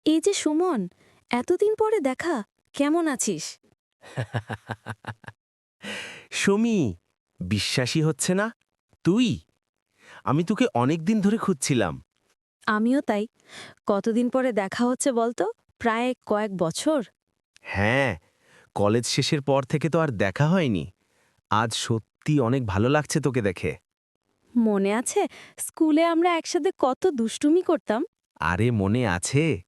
এই যে সুমন, এতদিন পরে দেখা, কেমন আছিস? সুমি, বিশ্বাসই হচ্ছে না। তুই? আমি তোকে অনেক দিন ধরে খুঁজছিলাম। আমিও তাই। কতদিন পরে দেখা হচ্ছে বলতো? প্রায় কয়েক বছর। হ্যাঁ, কলেজ শেষের পর থেকে তো আর দেখা হয়নি। আজ সত্যি অনেক ভালো লাগছে তোকে দেখে। মনে আছে স্কুলে আমরা একসাথে কত দুষ্টুমি করতাম? আরে মনে আছে,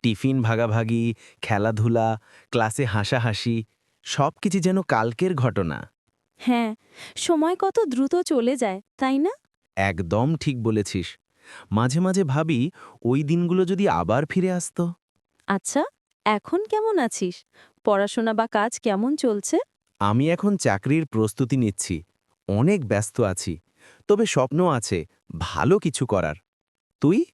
টিফিন ভাগাভাগি, খেলাধুলা, ক্লাসে হাসাহাসি, সবকিছু যেন কালকের ঘটনা। হ্যাঁ, সময় কত দ্রুত চলে যায়, তাই না? একদম ঠিক বলেছিস। মাঝে মাঝে ভাবি, ওই দিনগুলো যদি আবার ফিরে আসতো। আচ্ছা, এখন কেমন আছিস? পড়াশোনা বা কাজ কেমন চলছে? আমি এখন চাকরির প্রস্তুতি নিচ্ছি। অনেক ব্যস্ত আছি, তবে স্বপ্ন আছে ভালো কিছু করার। তুই?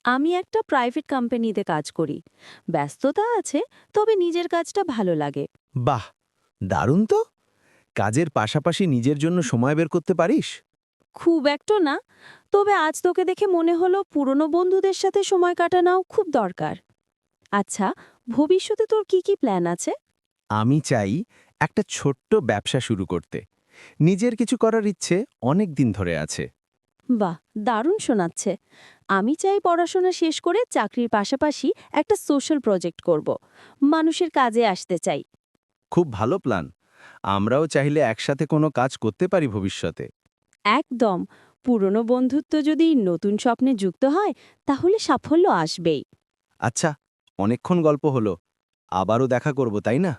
আমি একটা প্রাইভেট কোম্পানিতে কাজ করি। ব্যস্ততা আছে, তবে নিজের কাজটা ভালো লাগে। বাহ, দারুণ তো। কাজের পাশাপাশি নিজের জন্য সময় বের করতে পারিস? খুব একটা না, তবে আজ তোকে দেখে মনে হলো পুরনো বন্ধুদের সাথে সময় কাটানোও খুব দরকার। আচ্ছা, ভবিষ্যতে তোর কি কি প্ল্যান আছে? আমি চাই একটা ছোট্ট ব্যবসা শুরু করতে। নিজের কিছু করার ইচ্ছে অনেক দিন ধরে আছে। বাহ, দারুণ শোনাচ্ছে। আমি চাই পড়াশোনা শেষ করে চাকরির পাশাপাশি একটা সোশ্যাল প্রজেক্ট করব। মানুষের কাজে আসতে চাই। খুব ভালো প্ল্যান। আমরাও চাইলে একসাথে কোনো কাজ করতে পারি ভবিষ্যতে। একদম। পুরনো বন্ধুত্ব যদি নতুন স্বপ্নে যুক্ত হয়, তাহলে সাফল্য আসবেই। আচ্ছা, অনেকক্ষণ গল্প হলো। আবারও দেখা করব, তাই না?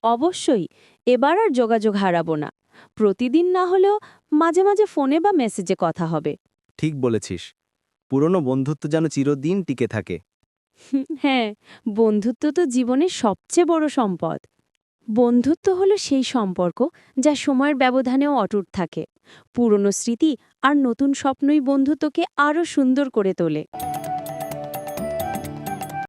অবশ্যই। এবার আর যোগাযোগ হারাবো না। প্রতিদিন না হলেও মাঝে মাঝে ফোনে বা মেসেজে কথা হবে। ঠিক বলেছিস। পুরনো বন্ধুত্ব যেন চিরদিন টিকে থাকে। হ্যাঁ, বন্ধুত্ব তো জীবনের সবচেয়ে বড় সম্পদ। বন্ধুত্ব হলো সেই সম্পর্ক যা সময়ের ব্যবধানেও অটুট থাকে। পুরনো স্মৃতি আর নতুন স্বপ্নই বন্ধুত্বকে আরও সুন্দর করে তোলে।